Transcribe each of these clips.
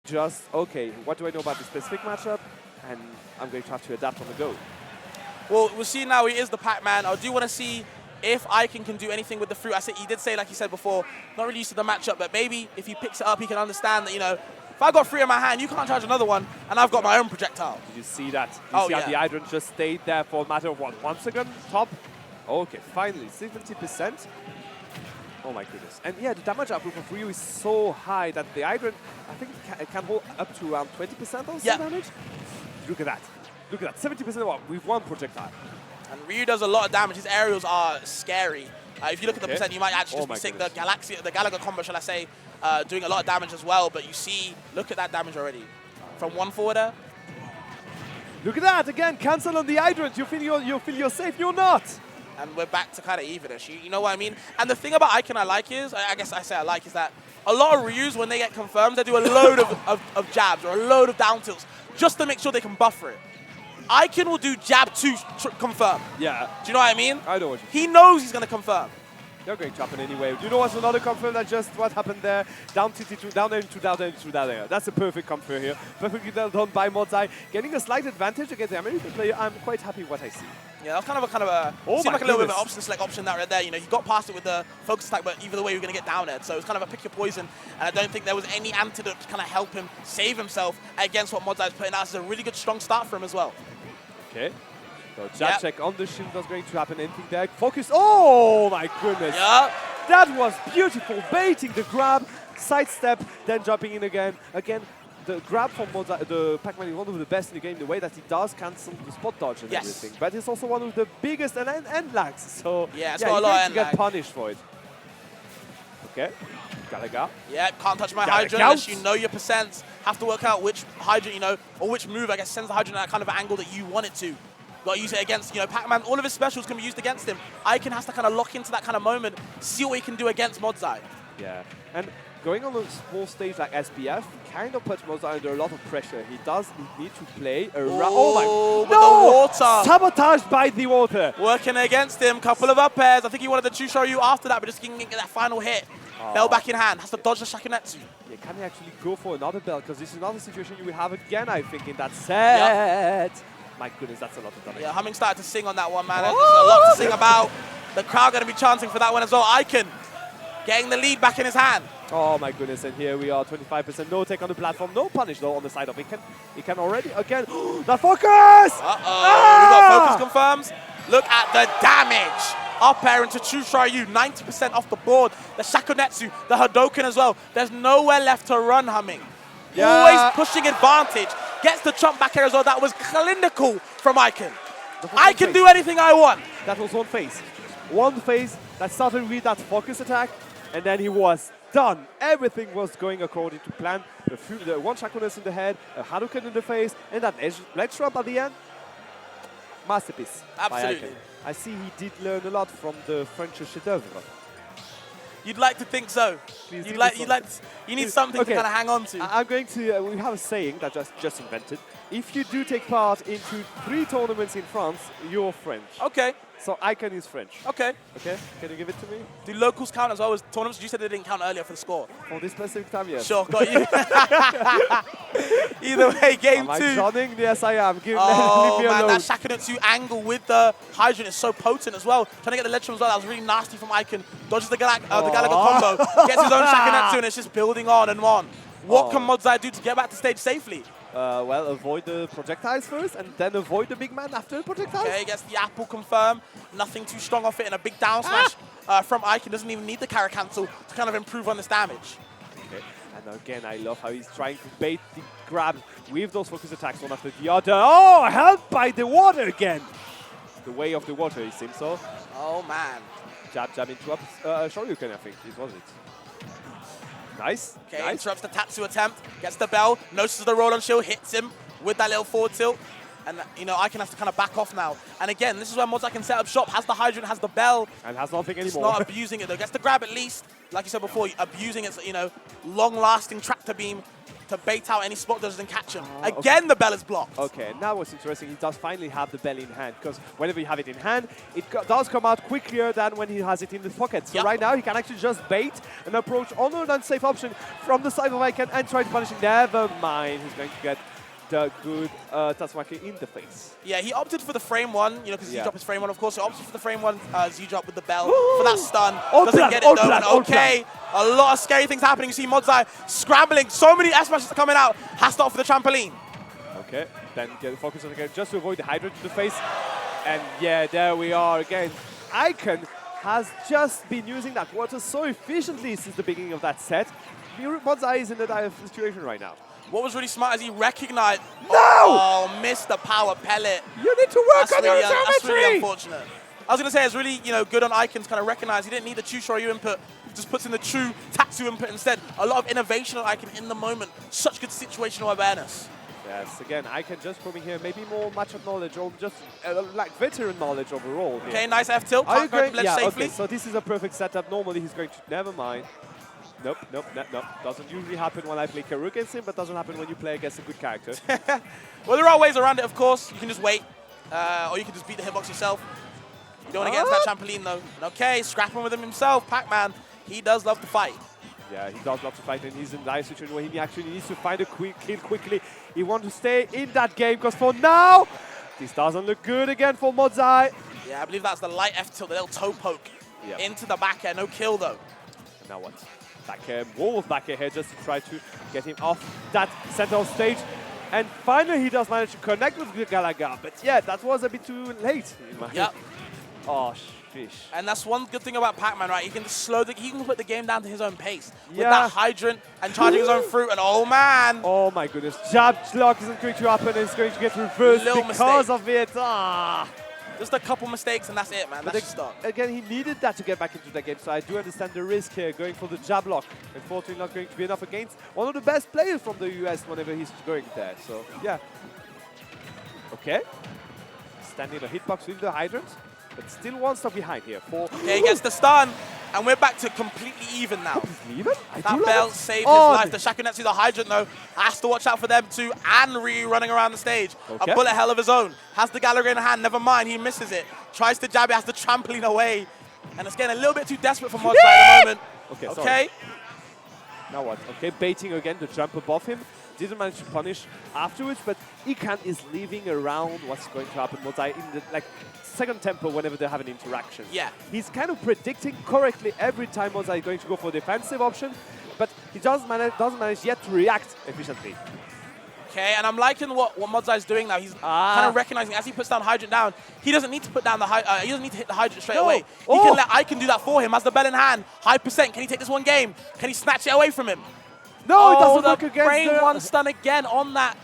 just, okay, what do I know about the specific matchup? And I'm going to have to adapt on the go. Well, we'll see now he is the Pac-Man. I do want to see if Ikan can do anything with the fruit. He did say, like he said before, not really used to the matchup, but maybe if he picks it up, he can understand that, you know, if I got fruit in my hand, you can't charge another one, and I've got my own projectile. Did you see that? You see how the hydrant just stayed there for a matter of, what, 1 second? Top? Okay, finally, 70%. Oh my goodness. And yeah, the damage output of Ryu is so high that the hydrant, I think it can hold up to around 20% or so damage. Look at that. Look at that, 70% with one projectile. And Ryu does a lot of damage. His aerials are scary. If you look at the percent, you might actually just be sick. The Galaga combo, shall I say, doing a lot of damage as well. But you see, look at that damage already. From one forwarder. Look at that, again, cancel on the hydrant. You feel you're safe, you're not. And we're back to kind of evenish. You know what I mean? And the thing about Ikan I like is, I guess I say I like, is that a lot of Ryus, when they get confirmed, they do a load of jabs or a load of down tilts just to make sure they can buffer it. Ikan will do jab 2 confirm. Yeah. Do you know what I mean? I know what you mean. He knows he's going to confirm. They're going to happen anyway. Do you know what's another confirm? That's just what happened there. Down TT2, down there into down there into down there. That's a perfect confirm here. Perfectly done by Modzai. Getting a slight advantage against the American player. I'm quite happy with what I see. Yeah, that's kind of a seemed like a little bit of an option select option that right there. You know, he got past it with the focus attack, but either way, you're going to get down it. So it's kind of a pick your poison. And I don't think there was any antidote to kind of help him save himself against what Modzai is putting out. It's a really good, strong start for him as well. Okay. So jab check on the shield, not going to happen anything there. Focus. Oh my goodness. Yeah. That was beautiful. Baiting the grab, sidestep, then jumping in again. Again, the grab from Modzai, the Pac-Man is one of the best in the game, the way that he does cancel the spot dodge and everything. But it's also one of the biggest end lags. So yeah, it's got a lot of end get punished for it. Okay. Galaga. Yeah, can't touch my hydrant unless you know your percents. Have to work out which hydrant, you know, or which move, I guess, sends the hydrant at that kind of angle that you want it to. Got to use it against, you know, Pac-Man. All of his specials can be used against him. Ikan has to kind of lock into that kind of moment, see what he can do against Modzai. Yeah, and going on a small stage like SPF kind of puts Modzai under a lot of pressure. He does need to play around. Oh my! No! The water. Sabotaged by the water. Working against him. Couple of up airs. I think he wanted the Chusharyu after that, but just didn't get that final hit. Bell back in hand. Has to dodge the Shakunetsu. Yeah, can he actually go for another bell? Because this is another situation you will have again, I think, in that set. Yep. My goodness, that's a lot of damage. Yeah, Humming started to sing on that one, man. There's a lot to sing about. The crowd going to be chanting for that one as well. Ikan getting the lead back in his hand. Oh my goodness, and here we are, 25%. No take on the platform, no punish though on the side of Ikan. Ikan already, again, that focus! Uh-oh, we got focus confirms. Look at the damage. Up air into Chusharyu, 90% off the board. The Shakunetsu, the Hadoken as well. There's nowhere left to run, Humming. Yeah. Always pushing advantage. Gets the jump back here as well. That was clinical from Ikan. I can do anything I want. That was one phase. One phase that started with that focus attack, and then he was done. Everything was going according to plan. The one Shakunetsu in the head, a Hadouken in the face, and that ledge trap at the end. Masterpiece. Absolutely. I see he did learn a lot from the French chef-d'oeuvre. You'd like to think so. You need something to kind of hang on to. I'm going to, we have a saying that just invented. If you do take part into 3 tournaments in France, you're French. Okay. So Ikan is French. Okay. Okay, can you give it to me? Do locals count as well as tournaments? You said they didn't count earlier for the score. For this specific time, yes. Sure, got you. Either way, game 2. Am I joining? Yes, I am. Leave me man, alone. that Shakunetsu angle with the hydrant is so potent as well. Trying to get the ledge as well. That was really nasty from Ikan. Dodges the Galaga combo. Gets his own Shakunetsu, and it's just building on and on. What can Modzai do to get back to stage safely? Well, avoid the projectiles first, and then avoid the big man after the projectiles. Okay, gets the apple confirm. Nothing too strong off it, and a big down smash from Ikan. Doesn't even need the carry cancel to kind of improve on this damage. Okay, and again, I love how he's trying to bait the grab with those focus attacks one after the other. Oh, helped by the water again. The way of the water, it seems so. Oh, man. Jab into up. Shoryuken, I think, was it. Nice. Okay, nice. interrupts the Tatsu attempt, gets the bell, notices the roll on shield, hits him with that little forward tilt. And, you know, Ikan has to kind of back off now. And again, this is where Modzai can set up shop, has the hydrant, has the bell. And has nothing anymore. It's not abusing it, though. Gets the grab at least, like you said before, abusing its, you know, long-lasting tractor beam. to bait out any spot dodges and catch him. Again, the bell is blocked. Okay, now what's interesting, he does finally have the bell in hand, because whenever you have it in hand, it does come out quicker than when he has it in his pocket. So right now, he can actually just bait and approach only an unsafe option from the side of Ikan and try to punish him. Never mind, he's going to get the good Tatsumaki in the face. Yeah, he opted for the frame one, you know, because Z-drop is frame one, of course. He opted for the frame one Z-drop with the bell for that stun. Doesn't get it though. Okay, a lot of scary things happening. You see Modzai scrambling. So many S-smashes coming out. Has to opt for the trampoline. Okay, then get focus on again just to avoid the Hydra to the face. And yeah, there we are again. Ikan has just been using that water so efficiently since the beginning of that set. Modzai is in a dire situation right now. What was really smart is he recognized. No! Oh, missed the power pellet. You need to work on your geometry. That's really unfortunate. I was going to say it's really, you know, good on Ikan to kind of recognize he didn't need the true Shoryu input. He just puts in the true Tatsu input instead. A lot of innovation on Ikan in the moment. Such good situational awareness. Yes, again, Ikan just proving here maybe more matchup knowledge or just like veteran knowledge overall. Here. Okay, nice F tilt. Are you going? Yeah, safely. Okay, so this is a perfect setup. Normally he's going to, never mind. Nope. Doesn't usually happen when I play Karoo against him, but doesn't happen when you play against a good character. Well, there are ways around it, of course. You can just wait, or you can just beat the hitbox yourself. You don't want to get into that trampoline, though. And okay, scrapping with him himself, Pac-Man. He does love to fight. Yeah, he does love to fight, and he's in that situation where he actually needs to find a quick kill quickly. He wants to stay in that game, because for now, this doesn't look good again for Modzai. Yeah, I believe that's the light F tilt, the little toe poke into the back air. No kill, though. And now what? Back air, wall of back air here just to try to get him off that center of stage. And finally, he does manage to connect with the Galaga. But yeah, that was a bit too late. Yep. Oh, fish. And that's one good thing about Pac-Man, right? He can just he can put the game down to his own pace. With that hydrant and charging his own fruit. And oh, man. Oh, my goodness. Jab lock isn't going to happen. It's going to get reversed because of it. Just a couple mistakes and that's it, man. That's just start. Again, he needed that to get back into the game, so I do understand the risk here, going for the jab lock. Unfortunately, not going to be enough against one of the best players from the US whenever he's going there. So, yeah. Okay. Standing in a hitbox with the hydrant, but still one stop behind here. Okay, he gets the stun, and we're back to completely even now. Even? That belt saved his life. The Shakunetsu, the hydrant, though, has to watch out for them too, and Ryu running around the stage. A bullet hell of his own. Has the Gallagher in hand, never mind, he misses it. Tries to jab it, has the trampoline away. And it's getting a little bit too desperate for Modzai at the moment. Okay. Now what? Okay, baiting again, the jump above him. Didn't manage to punish afterwards, but Ikan is leaving around what's going to happen. Modzai in the second tempo whenever they have an interaction. Yeah. He's kind of predicting correctly every time Modzai is going to go for a defensive option, but he doesn't manage yet to react efficiently. Okay, and I'm liking what Modzai is doing now. He's kind of recognizing as he puts down Hydrant down, he doesn't need to put down the he doesn't need to hit the Hydrant straight away. He can let Ikan do that for him. Has the bell in hand, high percent. Can he take this one game? Can he snatch it away from him? No, it doesn't work against frame one stun again on that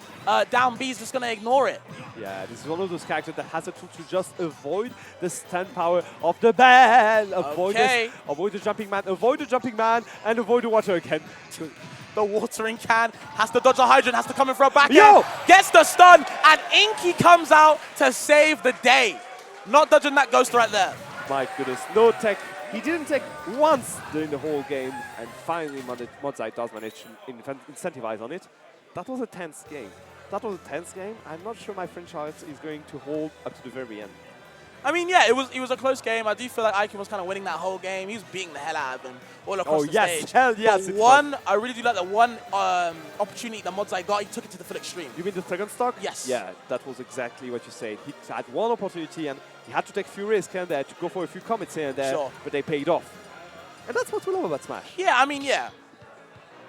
down B. Is just going to ignore it. Yeah, this is one of those characters that has a tool to just avoid the stun power of the bell. Avoid the jumping man, and avoid the water again. The watering can has to dodge the hydrant, has to come in for a back end. Gets the stun, and Inky comes out to save the day. Not dodging that ghost right there. My goodness, no tech. He didn't take once during the whole game, and finally Modzai does manage to incentivize on it. That was a tense game. I'm not sure my franchise is going to hold up to the very end. I mean, yeah, it was a close game. I do feel like Ikan was kind of winning that whole game. He was beating the hell out of them all across the stage. Hell yes. But I really do like the one opportunity that Modzai got. He took it to the full extreme. You mean the second stock? Yes. Yeah, that was exactly what you said. He had one opportunity and he had to take a few risks here and there to go for a few commits here and there, but they paid off. And that's what we love about Smash. Yeah, I mean, yeah.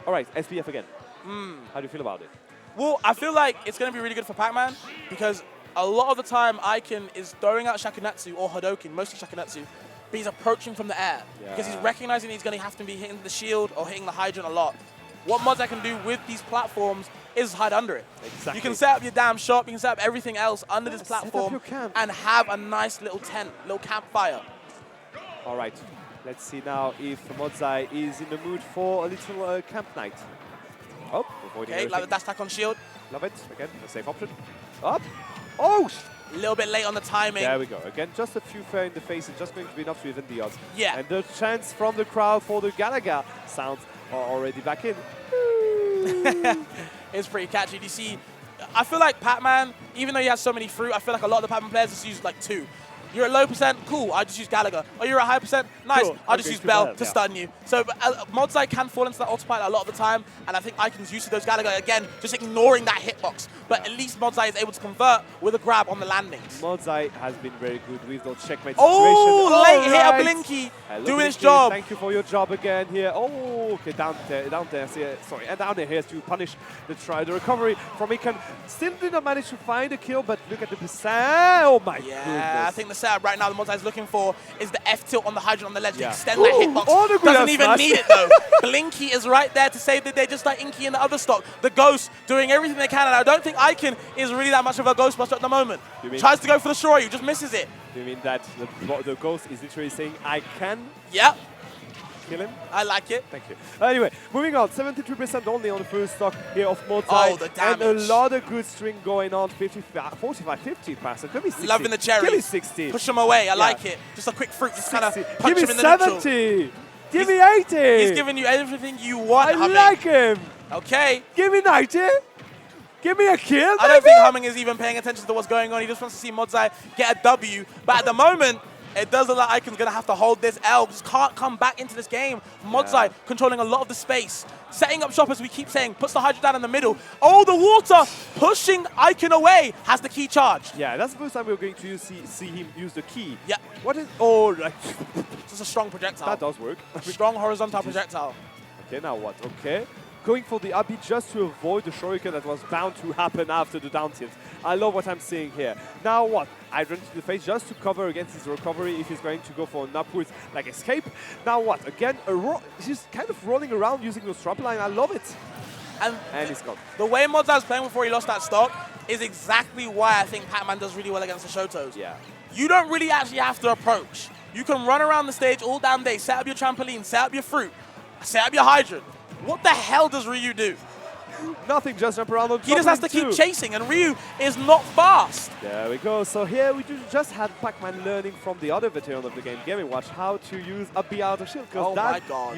All right, SPF again. How do you feel about it? Well, I feel like it's going to be really good for Pac-Man because a lot of the time, Ikan is throwing out Shakunetsu or Hadouken, mostly Shakunetsu, but he's approaching from the air because he's recognizing he's going to have to be hitting the shield or hitting the hydrant a lot. What Modzai can do with these platforms is hide under it. Exactly. You can set up your damn shop, you can set up everything else under this platform and have a nice little tent, little campfire. All right, let's see now if Modzai is in the mood for a little camp night. Oh, avoiding everything. Like the dash attack on shield. Love it. Again, a safe option. Up. Oh! A little bit late on the timing. There we go. Again, just a few fair in the face is just going to be enough to even the odds. Yeah. And the chants from the crowd for the Galaga sounds are already back in. It's pretty catchy. Do you see? I feel like Pac-Man, even though he has so many fruit, I feel like a lot of the Pac-Man players just use like 2. You're at low percent, cool, I just use Gallagher. Oh, you're at high percent, nice, Cool. I'll just Okay, use too Bell bad, to yeah. stun you. So Modzai can fall into that autopilot a lot of the time, and I think Ikan's used to those Gallagher, again, just ignoring that hitbox. But at least Modzai is able to convert with a grab on the landings. Modzai has been very good with those checkmate Oh, late situations. hit a Alright. Blinky, Hello, doing his Blinky. job. Thank you for your job again here. Oh, okay, down there. Sorry, and down there here to punish the recovery from Ikan. Still did not manage to find a kill, but look at the percent. Oh my Yeah, goodness. I think the setup right now the Modzai is looking for is the F tilt on the Hydrant on the ledge to Yeah. extend that hitbox. Oh, the Doesn't good even smash. need it though. Blinky is right there to save the day, just like Inky in the other stock. The Ghost doing everything they can, and I don't think Ikan is really that much of a Ghostbuster at the moment. You mean- Tries to go for the Shoryu, just misses it. Do you mean that the ghost is literally saying, I can Yep, kill him? I like it. Thank you. Anyway, moving on. 73% only on the first stock here of Modzai. Oh, the and a damage. lot of good string going on. 45-50%. Could be 60. Loving the cherry. Give me 60. Push him away, I Yeah. like it. Just a quick fruit, just kind of 60. punch Give him me in the neutral. 70. Give me 80. He's giving you everything you want, I Humming. like him. Okay. Give me 90. Give me a kill, I don't baby. think Humming is even paying attention to what's going on. He just wants to see Modzai get a W. But at the moment, it does look like Ikan's going to have to hold this L. Just can't come back into this game. Modzai controlling a lot of the space. Setting up shop, as we keep saying, puts the Hydra down in the middle. Oh, the water pushing Ikan away. Has the key charged. Yeah, that's the first time we're going to see him use the key. Yeah. What is... Oh, like, Just a strong projectile. that does work. Strong horizontal projectile. Okay, now what? Okay. Going for the up B just to avoid the shuriken that was bound to happen after the down tilt. I love what I'm seeing here. Now what? Hydra to the face just to cover against his recovery if he's going to go for an upwards like escape. Now what? Again, he's kind of rolling around using the strap line. I love it. And he's gone. The way Modzai was playing before he lost that stock is exactly why I think Pac-Man does really well against the Shotos. Yeah. You don't really actually have to approach. You can run around the stage all damn day, set up your trampoline, set up your fruit, set up your hydrant. What the hell does Ryu do? Nothing, just jump around on He just has to keep chasing, and Ryu is not fast. There we go. So here we just had Pac-Man learning from the other veteran of the game, Gaming Watch, how to use a B out of shield. Oh my That God.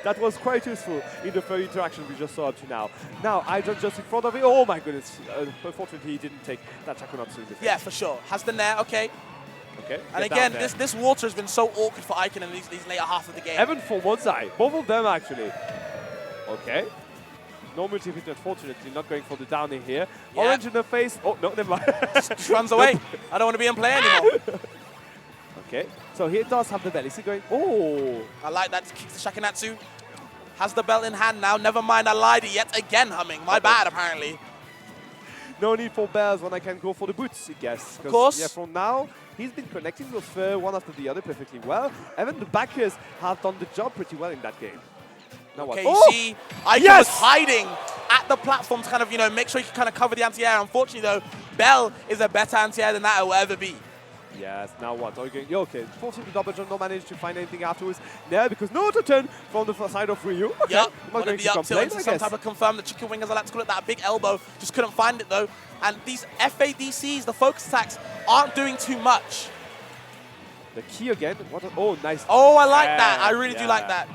that was quite useful in the third interaction we just saw up to now. Now, Hydra just in front of it. Oh my goodness. Unfortunately, he didn't take that Chakunatsu in the face. Yeah, for sure. Has the nair, okay. Okay. And get again, down there. this water has been so awkward for Ikan in these later half of the game. Even for Modzai. Both of them, actually. Okay. No multi-hit, unfortunately. Not going for the down in here. Yeah. Orange in the face. Oh, no, never mind. Just runs away. I don't want to be in play anymore. Okay. So he does have the bell. Is he going? Oh. I like that. Kicks the Shakinatsu. Has the belt in hand now. Never mind, I lied yet again, Humming. My bad, apparently. No need for bells when I can go for the boots, I guess. Of course. Yeah, from now, he's been connecting those one after the other perfectly well. Even the backers have done the job pretty well in that game. Now Okay, what? you see, Ikan Yes! was hiding at the platform to kind of, make sure he can kind of cover the anti-air. Unfortunately, though, Bell is a better anti-air than that it will ever be. Yes, now what? Are you going? Okay, forcing the double jump, no manage to find anything afterwards. Yeah, because no to turn from the side of Ryu. Okay, Yep, I'm not wanted going the to up tilt complain, into I some guess. type of confirm, the chicken wing, as I like to call it, that big elbow. Just couldn't find it, though. And these FADCs, the focus attacks, aren't doing too much. The key again. Oh, nice. Oh, I like that. I really do like that.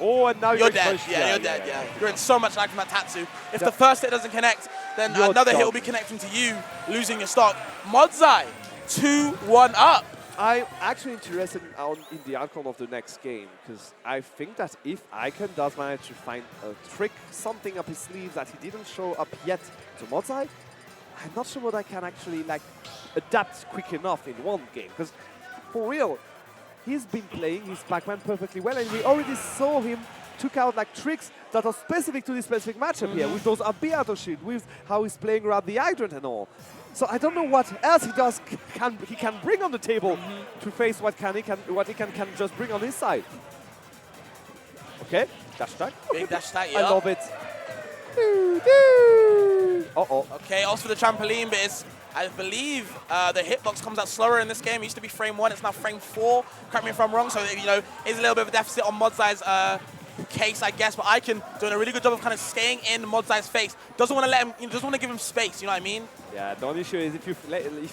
Oh, and now You're you're dead. pushed. Yeah, you're dead. Yeah, you're in so much lag from that Tatsu. If Yeah. the first hit doesn't connect, then You're another hit done. will be connecting to you, losing your stock. Modzai, 2-1 up. I'm actually interested in the outcome of the next game, because I think that if Ikan does manage to find a trick, something up his sleeve that he didn't show up yet to Modzai, I'm not sure what I can actually adapt quick enough in one game. Because for real, he's been playing his Pac-Man perfectly well, and we already saw him took out tricks that are specific to this specific matchup here, with those up out of shield, with how he's playing around the hydrant and all. So I don't know what else he can bring on the table to face what he can just bring on his side. Okay, dash attack. Big dash attack, I yeah. love it. Uh-oh. Okay, also for the trampoline, but it's, I believe the hitbox comes out slower in this game. It used to be frame 1, it's now frame 4. Correct me if I'm wrong, so is a little bit of a deficit on Modzai's case, I guess, but Ikan doing a really good job of kind of staying in Modzai's face. Doesn't want to let him, doesn't want to give him space, you know what I mean? Yeah, the only issue is if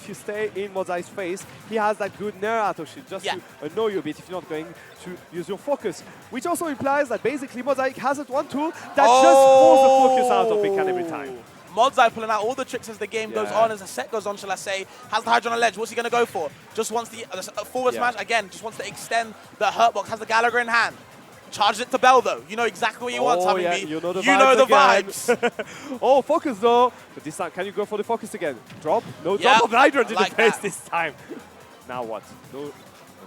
you stay in Modzai's face, he has that good nair auto shield just to annoy you a bit if you're not going to use your focus. Which also implies that basically Modzai hasn't one tool that just pulls the focus out of Ikan every time. Modzai pulling out all the tricks as the game goes on, as the set goes on, shall I say. Has the Hydra on the ledge. What's he going to go for? Just wants the forward smash, again, just wants to extend the hurt box. Has the Gallagher in hand. Charges it to Bell, though. You know exactly what he wants, having me. You know the vibes. Oh, focus, though. But this time, can you go for the focus again? Drop? No drop of the Hydra in the face this time. Now what? No.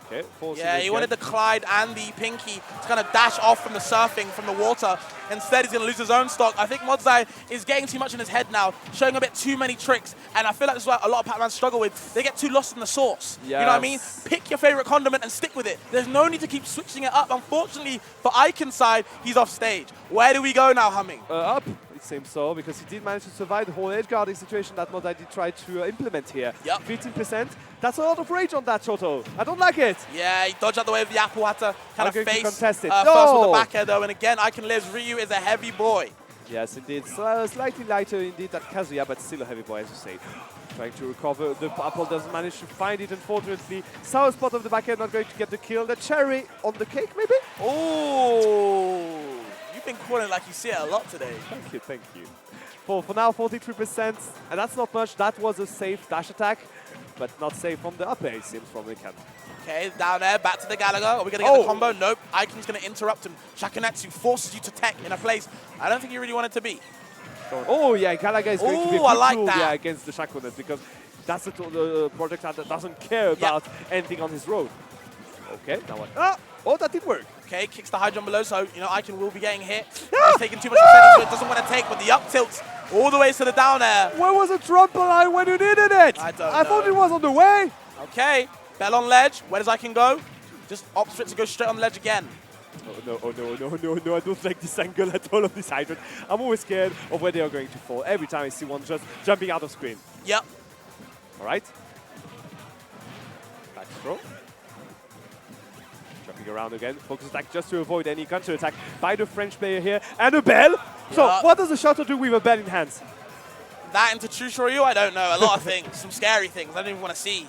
Okay, yeah, he wanted the Clyde and the Pinky to kind of dash off from the surfing, from the water. Instead, he's going to lose his own stock. I think Modzai is getting too much in his head now, showing a bit too many tricks. And I feel like this is what a lot of Pac-Man struggle with. They get too lost in the sauce. Yes. You know what I mean? Pick your favorite condiment and stick with it. There's no need to keep switching it up. Unfortunately, for Ikan's side, he's off stage. Where do we go now, Humming? Up. It seems so, because he did manage to survive the whole edge guarding situation that Modzai did try to implement here. 15%. That's a lot of rage on that Shoto. I don't like it. Yeah, he dodged out the way of the apple, had to kind of face contest it. First with the back air, though. And again, Ikan lives. Ryu is a heavy boy. Yes, indeed. Slightly lighter indeed than Kazuya, but still a heavy boy, as you say. Trying to recover. The apple doesn't manage to find it, unfortunately. Sour spot of the back end, not going to get the kill. The cherry on the cake, maybe? Oh, you've been calling like you see it a lot today. Thank you, thank you. For now, 43%, and that's not much. That was a safe dash attack, but not safe from the up air, it seems, from Ikan. Okay, down there, back to the Gallagher. Are we going to get the combo? Nope. Ikan's going to interrupt him. Shakunetsu forces you to tech in a place I don't think you really want it to be. Oh, yeah, Gallagher is going to be a good tool against the Shakunetsu, because that's the projectile that doesn't care about anything on his road. Okay, now what? Oh, that did work. Okay, kicks the high jump below, so, you know, Ikan will be getting hit. He's taking too much percentage, so it doesn't want to take, but the up tilts all the way to the down air. Where was the trampoline when you needed it? I don't know. I thought it was on the way. Okay, Bell on ledge. Where does Ikan go? Just opts for it to go straight on the ledge again. Oh no, I don't like this angle at all of this hydrant. I'm always scared of where they are going to fall. Every time I see one just jumping out of screen. Yep. All right. Back throw. Jumping around again. Focus attack just to avoid any counter attack by the French player here. And a bell. So what does the Shoto do with a bell in hands? That into True Shoryu, I don't know. A lot of things. Some scary things I don't even want to see.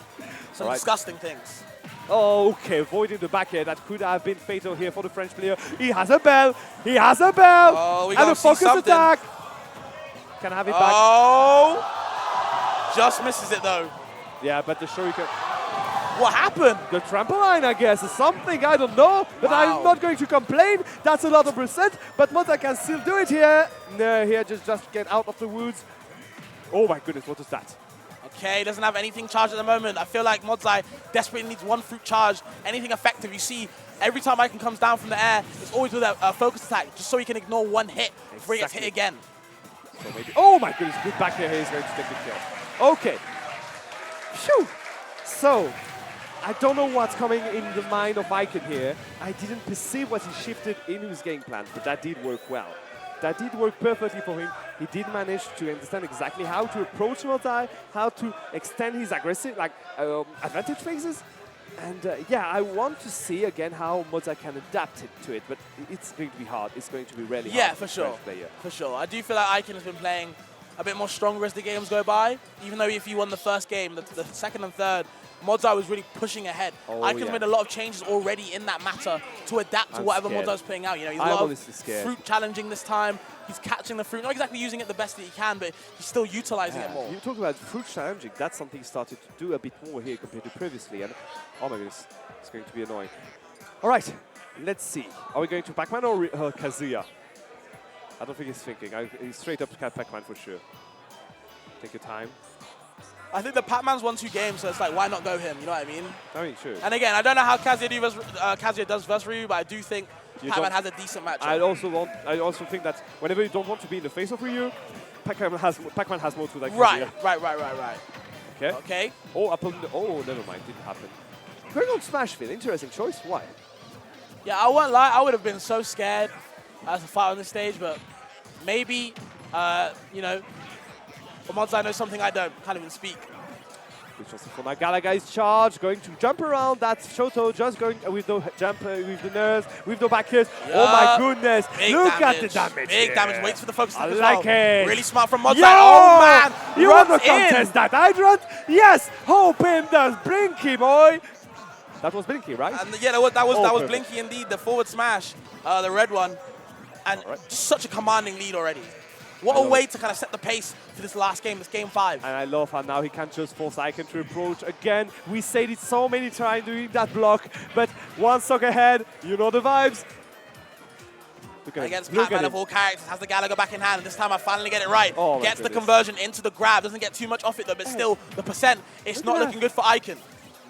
Some disgusting things. Oh, okay, avoiding the back air. That could have been fatal here for the French player. He has a bell. He has a bell. Oh, and a focus attack. Can I have it back? Oh, just misses it though. Yeah, but the Shuriken. What happened? The trampoline, I guess, is something, I don't know, but I'm not going to complain. That's a lot of percent, but Modzai can still do it here. No, here, just get out of the woods. Oh my goodness, what is that? Okay, doesn't have anything charged at the moment. I feel like Modzai desperately needs one fruit charge, anything effective. You see, every time Ikan comes down from the air, it's always with a focus attack, just so he can ignore one hit before he gets hit again. So maybe, oh my goodness, good back here, he's going to take the kill. Okay. Phew. So, I don't know what's coming in the mind of Ikan here. I didn't perceive what he shifted in his game plan, but that did work well. That did work perfectly for him. He did manage to understand exactly how to approach Modzai, how to extend his aggressive, advantage phases. And yeah, I want to see again how Modzai can adapt to it, but it's going to be hard. It's going to be really hard. Yeah, for sure. For sure. I do feel like Ikan has been playing a bit more stronger as the games go by. Even though if you won the first game, the second and third, Modzai was really pushing ahead. Ikan's made a lot of changes already in that matter to adapt to whatever Modzai's putting out. You know, he's a lot of fruit challenging this time. He's catching the fruit, not exactly using it the best that he can, but he's still utilizing it more. You talk about fruit challenging. That's something he started to do a bit more here compared to previously. And oh my goodness, it's going to be annoying. All right, let's see. Are we going to Pac-Man or Kazuya? I don't think he's thinking. He's straight up to Pac-Man for sure. Take your time. I think the Pac-Man's won 2 games, so it's like, why not go him? You know what I mean? I mean, sure. And again, I don't know how Kazuya does versus Ryu, but I do think Pac-Man has a decent matchup. I also think that whenever you don't want to be in the face of Ryu, Pac-Man has more to like Kazuya. Right. Okay. Oh, never mind, didn't happen. Going on Smashville, interesting choice. Why? Yeah, I won't lie, I would have been so scared as a fight on this stage, but maybe, you know, Modzai knows something I don't, can't even speak. Which also for Galaga is charged, going to jump around. That's Shoto just going with the jump, with the nerves, with the back hits. Yeah. Oh my goodness! Look at the damage. Big damage. Waits for the focus. I like it. Really smart from Modzai. Yo! Oh man! You want to contest that hydrant? Yes! Hope him does Blinky, boy! That was Blinky, right? And yeah, that was Blinky indeed. The forward smash, the red one. And just such a commanding lead already. What a way to kind of set the pace for this last game, this game 5. And I love how now he can just force Ikan to approach again. We said it so many times doing that block, but one stock ahead, you know the vibes. Look at against Pac-Man of all characters, has the Galaga back in hand, and this time I finally get it right. Oh, gets the conversion into the grab, doesn't get too much off it though, but still, the percent, it's not looking good for Ikan.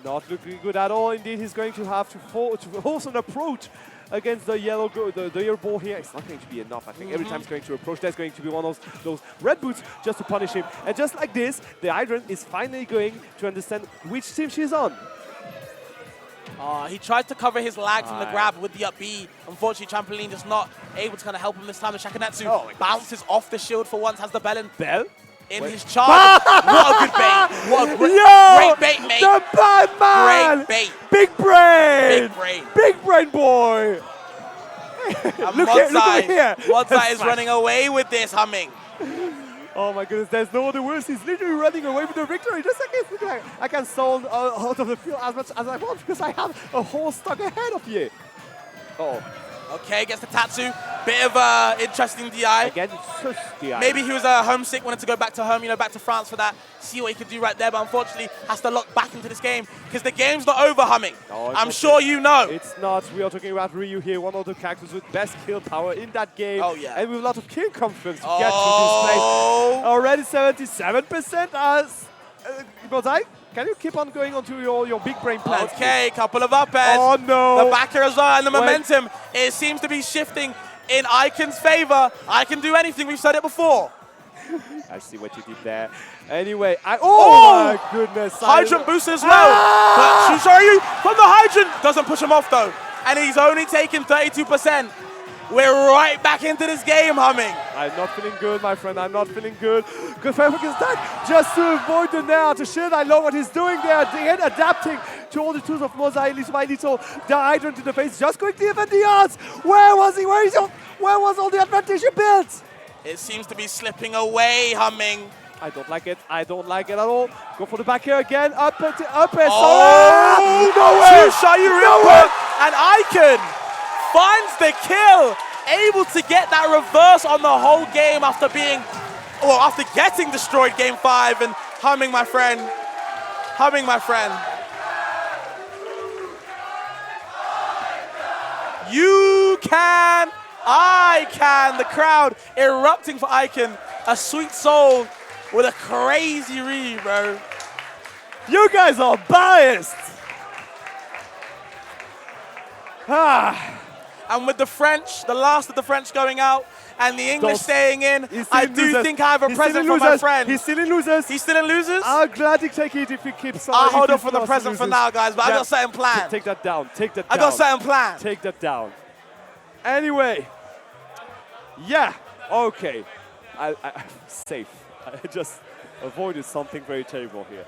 Not looking good at all. Indeed, he's going to have to force an approach against the yellow ball here. It's not going to be enough. I think every time he's going to approach, there's going to be one of those red boots just to punish him. And just like this, the Hydrant is finally going to understand which team she's on. He tried to cover his lag from the grab with the up B. Unfortunately, Trampoline just not able to kind of help him this time. The Shakunetsu bounces off the shield for once, has the bell in his charge. What a good bait. What a great bait, mate. The Pac-Man. Great bait. Big brain. Big brain. Big brain boy. Look here. Modzai is running away with this, humming. Oh my goodness, there's no other words. He's literally running away with the victory. Just like I can stall out of the field as much as I want because I have a whole stock ahead of you. Okay, gets the Tatsu. Bit of interesting DI. Again, it's just DI. Maybe he was homesick, wanted to go back to home, back to France for that. See what he could do right there, but unfortunately has to lock back into this game because the game's not over, humming. I'm sure you know. It's not. We are talking about Ryu here, one of the characters with best kill power in that game. Oh, yeah. And with a lot of kill confidence to get to this place. Already 77% as Modzai. Can you keep on going onto your big brain plans? Okay, couple of up airs. Oh no. The backer as well, and the momentum, it seems to be shifting in Ikan's favor. I can do anything, we've said it before. I see what you did there. Anyway, oh my goodness. Hydrant boost as well. But Shusharyu from the Hydrant doesn't push him off though. And he's only taken 32%. We're right back into this game, humming. I'm not feeling good, my friend. I'm not feeling good. Good perfect is that just to avoid the nair, to shield. I love what he's doing there. Again, adapting to all the tools of Modzai, little by little. The Hydrant to the face, just going to defend the odds. Where was he? Where was all the advantage he built? It seems to be slipping away, humming. I don't like it. I don't like it at all. Go for the back here again. Up it. Oh, no way! Shusharyu and Ikan finds the kill, able to get that reverse on the whole game after getting destroyed game 5. And humming, my friend. You can, I can. The crowd erupting for Ikan. A sweet soul with a crazy read, bro. You guys are biased. And with the French, the last of the French going out, and the English staying in, I do think I have a present for my friend. He's still in losers. He's still in losers? I'll gladly take it if he keeps... I'll hold on for the present for now, guys, but I got something planned. Take that down. I got something planned. Take that down. Anyway. Yeah. Okay. I'm safe. I just avoided something very terrible here.